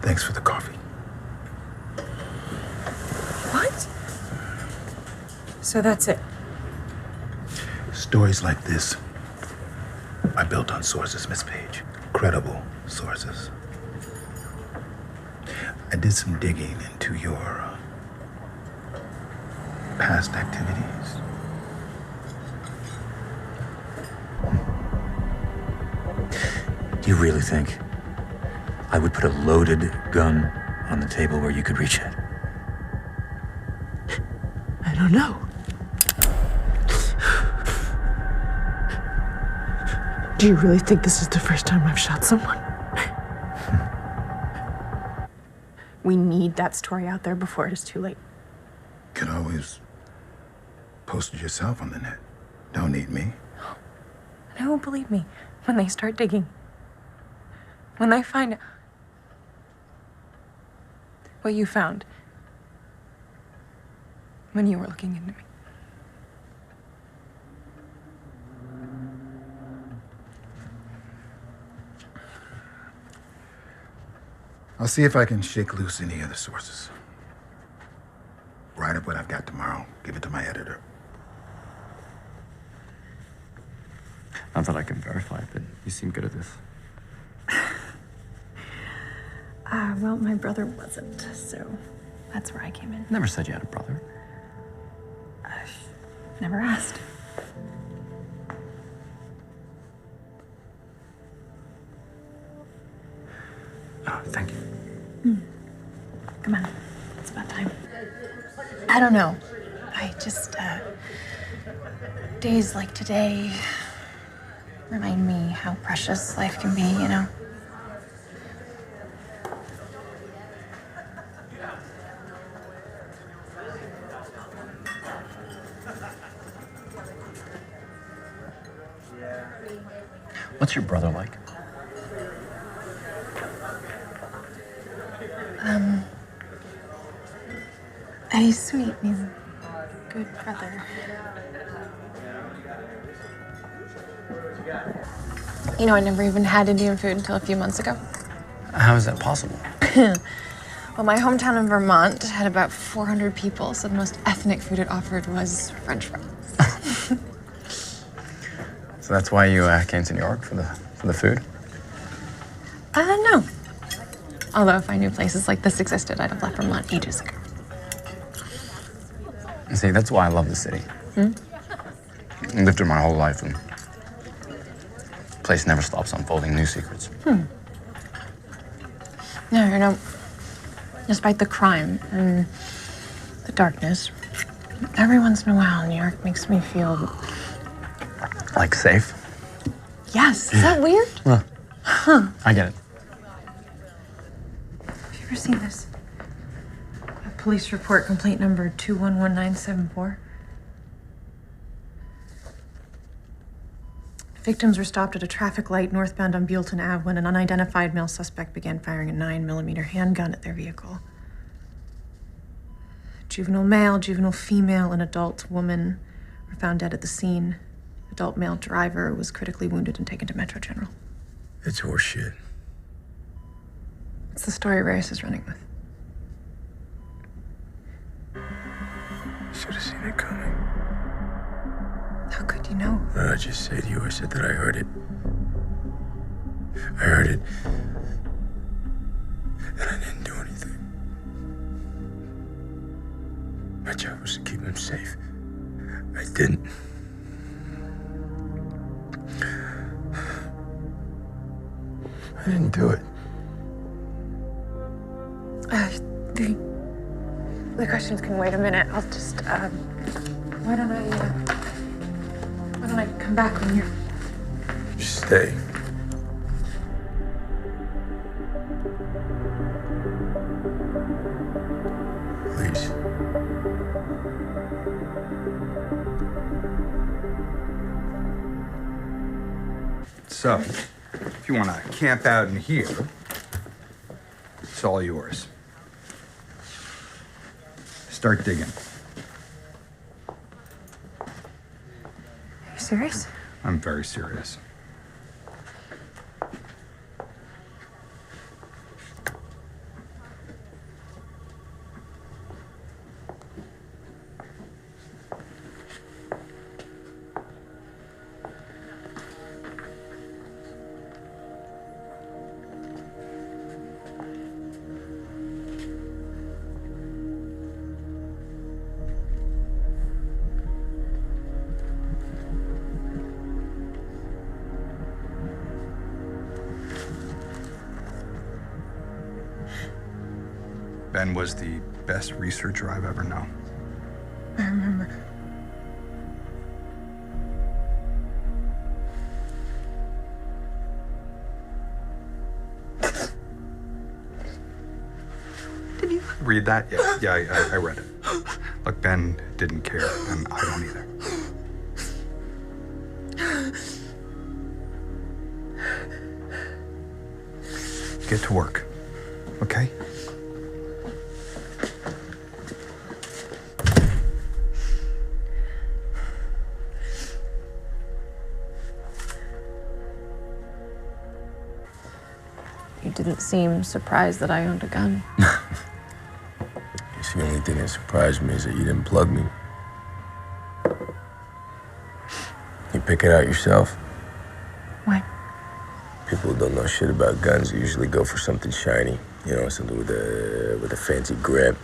Thanks for the coffee. What? So that's it? Stories like this are built on sources, Miss Page. Credible sources. I did some digging into your past activities. Do you really think I would put a loaded gun on the table where you could reach it? I don't know. Do you really think this is the first time I've shot someone? We need that story out there before it is too late. Can always post it yourself on the net. Don't need me. And who will believe me when they start digging? When they find what you found when you were looking into me. I'll see if I can shake loose any other sources. Write up what I've got tomorrow. Give it to my editor. Not that I can verify it, but you seem good at this. Well, my brother wasn't, so that's where I came in. Never said you had a brother. Never asked. Oh, thank you. Come on, it's about time. I don't know. I just, days like today remind me how precious life can be, you know? What's your brother like? He's sweet. He's a good brother. You know, I never even had Indian food until a few months ago. How is that possible? Well, my hometown in Vermont had about 400 people, so the most ethnic food it offered was French fries. So that's why you came to New York for the food? No. Although if I knew places like this existed, I'd have left Vermont ages ago. See, that's why I love the city. I lived here my whole life, and the place never stops unfolding new secrets. Yeah, you know, despite the crime and the darkness, every once in a while, New York makes me feel... Like safe? Yes, is that weird? I get it. Have you ever seen this? A police report, complaint number 211974. Victims were stopped at a traffic light northbound on Buellton Ave when an unidentified male suspect began firing a 9mm handgun at their vehicle. Juvenile male, juvenile female, and adult woman were found dead at the scene. Adult male driver was critically wounded and taken to Metro General. It's horseshit. It's the story Reyes is running with. Should have seen it coming. How could you know? I just said you. I said that I heard it. I heard it. And I didn't do anything. My job was to keep him safe. I didn't. I didn't do it. The questions can wait a minute. I'll just, why don't I come back when you're... Just stay. Please. So, if you want to camp out in here, it's all yours. Start digging. Are you serious? I'm very serious. Ben was the best researcher I've ever known. I remember. Did you? Read that? Yeah, I read it. Look, Ben didn't care, and I don't either. Get to work, okay? You didn't seem surprised that I owned a gun. Guess the only thing that surprised me is that you didn't plug me. You pick it out yourself. What? People who don't know shit about guns usually go for something shiny, you know, something with a fancy grip.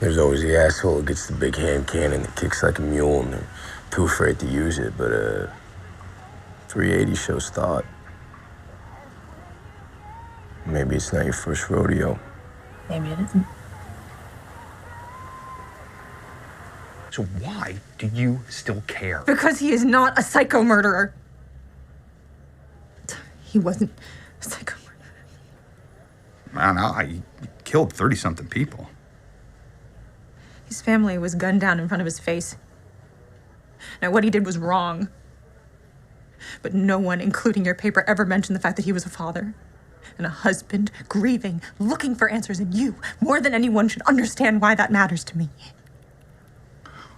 There's always the asshole who gets the big hand cannon that kicks like a mule and they're too afraid to use it, but 380 shows thought. Maybe it's not your first rodeo. Maybe it isn't. So why do you still care? Because he is not a psycho murderer. He wasn't a psycho murderer. Man, he killed 30-something people. His family was gunned down in front of his face. Now, what he did was wrong. But no one, including your paper, ever mentioned the fact that he was a father and a husband, grieving, looking for answers, and you, more than anyone, should understand why that matters to me.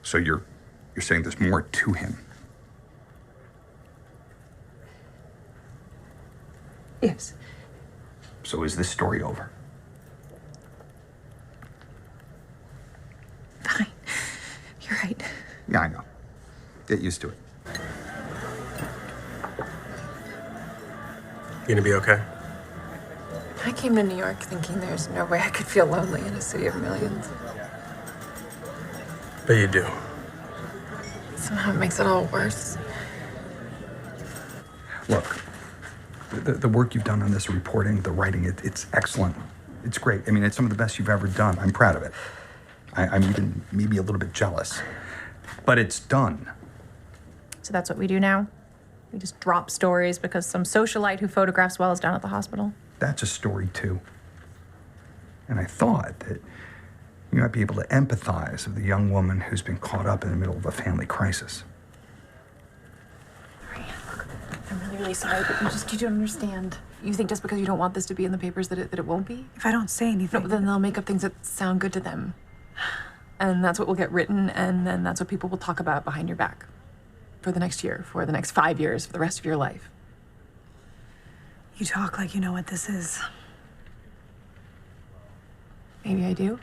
So you're saying there's more to him? Yes. So is this story over? Fine. You're right. Yeah, I know. Get used to it. You gonna be okay? I came to New York thinking there's no way I could feel lonely in a city of millions. But you do. Somehow it makes it all worse. Look, the work you've done on this reporting, the writing, it's excellent. It's great. I mean, it's some of the best you've ever done. I'm proud of it. I'm even maybe a little bit jealous. But it's done. So that's what we do now? We just drop stories because some socialite who photographs well is down at the hospital? That's a story, too. And I thought that you might be able to empathize with the young woman who's been caught up in the middle of a family crisis. I'm really sorry, but you don't understand. You think just because you don't want this to be in the papers that it won't be? If I don't say anything... No, then they'll make up things that sound good to them. And that's what will get written, and then that's what people will talk about behind your back. For the next year, for the next 5 years, for the rest of your life. You talk like you know what this is. Maybe I do.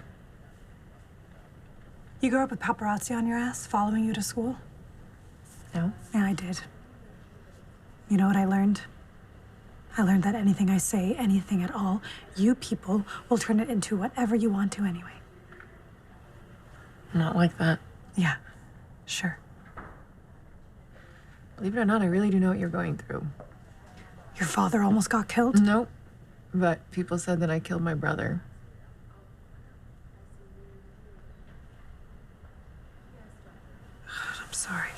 You grew up with paparazzi on your ass, following you to school? No? Yeah, I did. You know what I learned? I learned that anything I say, anything at all, you people will turn it into whatever you want to anyway. Not like that. Yeah, sure. Believe it or not, I really do know what you're going through. Your father almost got killed? Nope. But people said that I killed my brother. I'm sorry.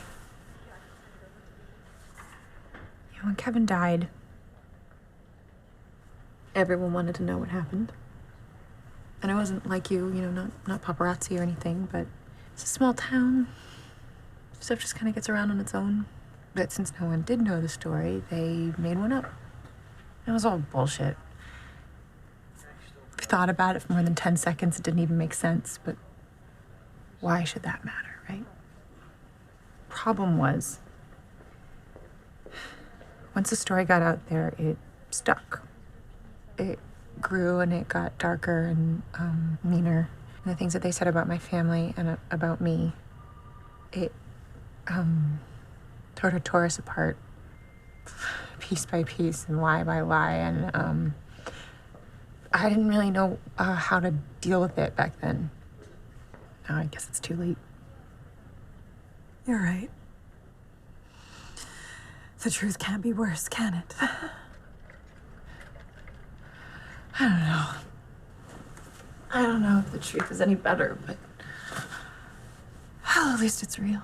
You know, when Kevin died, everyone wanted to know what happened. And I wasn't like you, not paparazzi or anything, but it's a small town. Stuff just kind of gets around on its own. But since no one did know the story, they made one up. It was all bullshit. If you thought about it for more than 10 seconds, it didn't even make sense, but why should that matter, right? Problem was, once the story got out there, it stuck. It grew and it got darker and meaner. And the things that they said about my family and about me, it tore us apart piece by piece and lie by lie. And I didn't really know how to deal with it back then. Now I guess it's too late. You're right. The truth can't be worse, can it? I don't know. I don't know if the truth is any better, but well, at least it's real.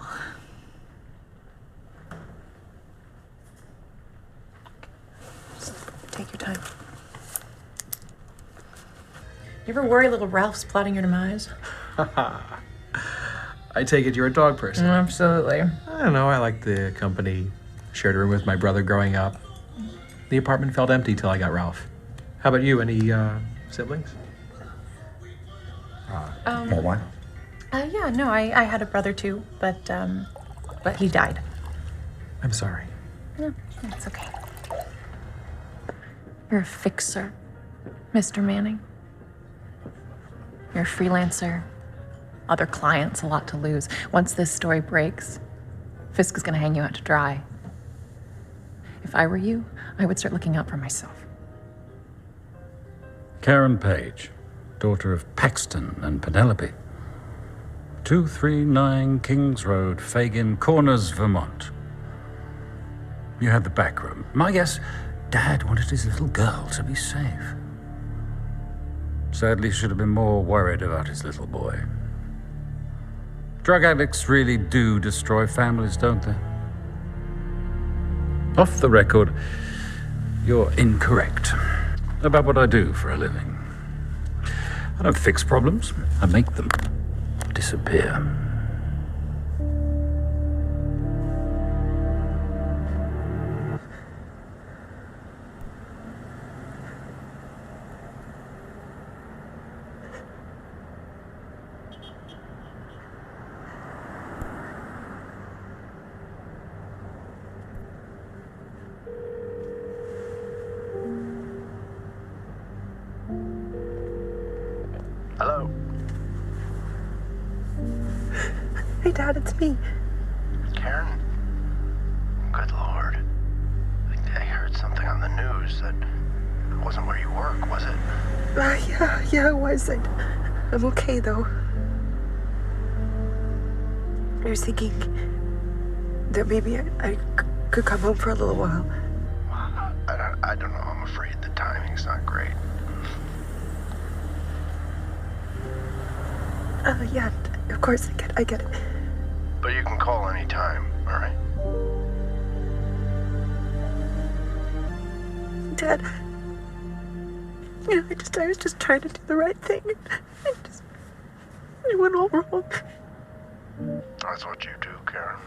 Just take your time. You ever worry little Ralph's plotting your demise? I take it you're a dog person. Absolutely. I don't know, I like the company. Shared a room with my brother growing up. The apartment felt empty till I got Ralph. How about you? Any siblings? More wine? Yeah, no, I had a brother too, but he died. I'm sorry. No, it's okay. You're a fixer, Mr. Manning. You're a freelancer. Other clients, a lot to lose. Once this story breaks, Fisk is gonna hang you out to dry. If I were you, I would start looking out for myself. Karen Page, daughter of Paxton and Penelope. 239 Kings Road, Fagin Corners, Vermont. You had the back room. My guess, Dad wanted his little girl to be safe. Sadly, should have been more worried about his little boy. Drug addicts really do destroy families, don't they? Off the record, you're incorrect about what I do for a living. I don't fix problems, I make them disappear. Hello? Hey, Dad, it's me. Karen? Good Lord. I heard something on the news that it wasn't where you work, was it? Yeah, it was. I'm okay, though. I was thinking that maybe I could come home for a little while. I don't know. I'm afraid the timing's not great. Yeah, of course, I get it. But you can call anytime, all right? Dad, I was just trying to do the right thing. It went all wrong. That's what you do, Karen.